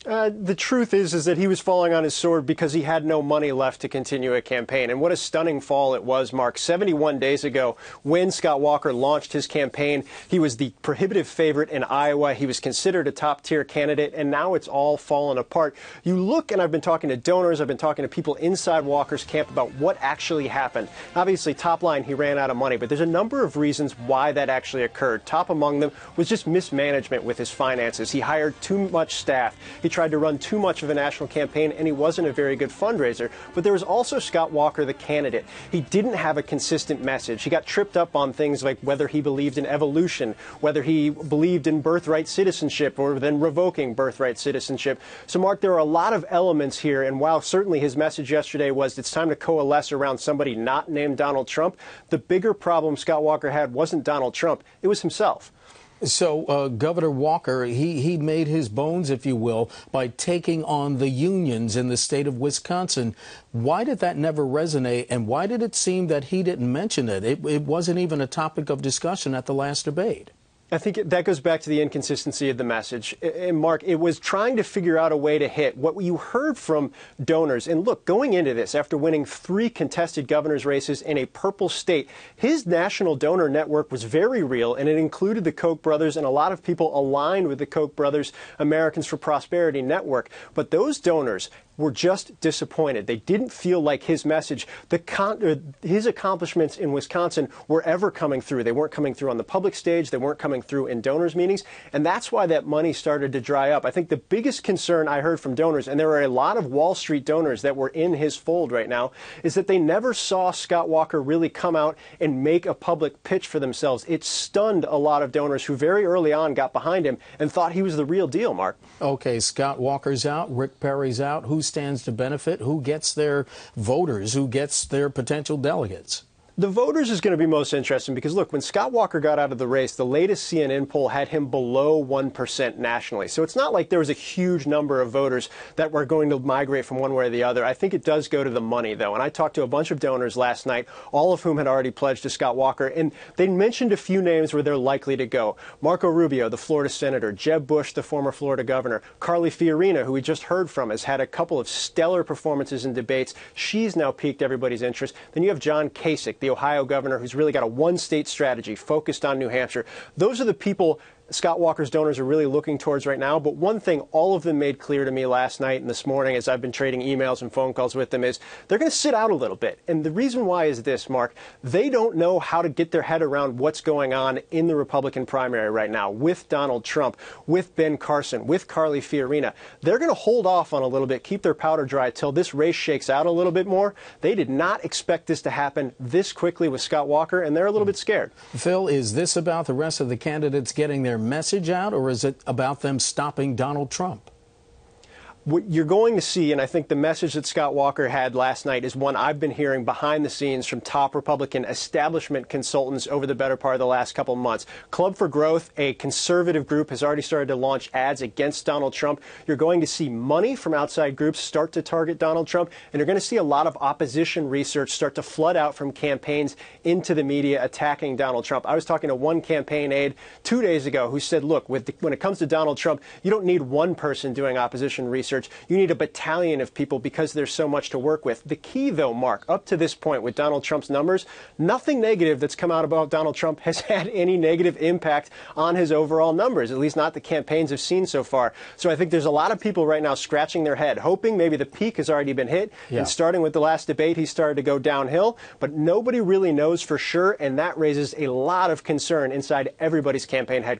The truth is that he was falling on his sword because he had no money left to continue a campaign. And what a stunning fall it was, Mark. 71 days ago, when Scott Walker launched his campaign, he was the prohibitive favorite in Iowa. He was considered a top-tier candidate, and now it's all fallen apart. You look, and I've been talking to donors, I've been talking to people inside Walker's camp about what actually happened. Obviously, top line, he ran out of money, but there's a number of reasons why that actually occurred. Top among them was just mismanagement with his finances. He hired too much staff. He tried to run too much of a national campaign, and he wasn't a very good fundraiser. But there was also Scott Walker, the candidate. He didn't have a consistent message. He got tripped up on things like whether he believed in evolution, whether he believed in birthright citizenship, or then revoking birthright citizenship. So, Mark, there are a lot of elements here, and while certainly his message yesterday was it's time to coalesce around somebody not named Donald Trump, the bigger problem Scott Walker had wasn't Donald Trump, it was himself. So Governor Walker, he made his bones, if you will, by taking on the unions in the state of Wisconsin. Why did that never resonate, and why did it seem that he didn't mention it? It wasn't even a topic of discussion at the last debate. I think that goes back to the inconsistency of the message. And, Mark, it was trying to figure out a way to hit what you heard from donors. And look, going into this, after winning 3 contested governor's races in a purple state, his national donor network was very real, and it included the Koch brothers and a lot of people aligned with the Koch brothers Americans for Prosperity network. But those donors were just disappointed. They didn't feel like his message, his accomplishments in Wisconsin were ever coming through. They weren't coming through on the public stage. They weren't coming through in donors' meetings. And that's why that money started to dry up. I think the biggest concern I heard from donors, and there are a lot of Wall Street donors that were in his fold right now, is that they never saw Scott Walker really come out and make a public pitch for themselves. It stunned a lot of donors who very early on got behind him and thought he was the real deal, Mark. Okay, Scott Walker's out, Rick Perry's out. Who stands to benefit? Who gets their voters? Who gets their potential delegates? The voters is going to be most interesting because, look, when Scott Walker got out of the race, the latest CNN poll had him below 1% nationally. So it's not like there was a huge number of voters that were going to migrate from one way or the other. I think it does go to the money, though. And I talked to a bunch of donors last night, all of whom had already pledged to Scott Walker. And they mentioned a few names where they're likely to go. Marco Rubio, the Florida senator, Jeb Bush, the former Florida governor, Carly Fiorina, who we just heard from, has had a couple of stellar performances in debates. She's now piqued everybody's interest. Then you have John Kasich, the Ohio governor, who's really got a one-state strategy focused on New Hampshire. Those are the people Scott Walker's donors are really looking towards right now. But one thing all of them made clear to me last night and this morning as I've been trading emails and phone calls with them is they're going to sit out a little bit. And the reason why is this, Mark. They don't know how to get their head around what's going on in the Republican primary right now with Donald Trump, with Ben Carson, with Carly Fiorina. They're going to hold off on a little bit, keep their powder dry till this race shakes out a little bit more. They did not expect this to happen this quickly with Scott Walker, and they're a little bit scared. Phil, is this about the rest of the candidates getting their message out, or is it about them stopping Donald Trump? What you're going to see, and I think the message that Scott Walker had last night is one I've been hearing behind the scenes from top Republican establishment consultants over the better part of the last couple of months. Club for Growth, a conservative group, has already started to launch ads against Donald Trump. You're going to see money from outside groups start to target Donald Trump, and you're going to see a lot of opposition research start to flood out from campaigns into the media attacking Donald Trump. I was talking to one campaign aide 2 days ago who said, look, when it comes to Donald Trump, you don't need one person doing opposition research. You need a battalion of people because there's so much to work with. The key, though, Mark, up to this point with Donald Trump's numbers, nothing negative that's come out about Donald Trump has had any negative impact on his overall numbers, at least not the campaigns have seen so far. So I think there's a lot of people right now scratching their head, hoping maybe the peak has already been hit. Yeah. And starting with the last debate, he started to go downhill. But nobody really knows for sure, and that raises a lot of concern inside everybody's campaign headquarters.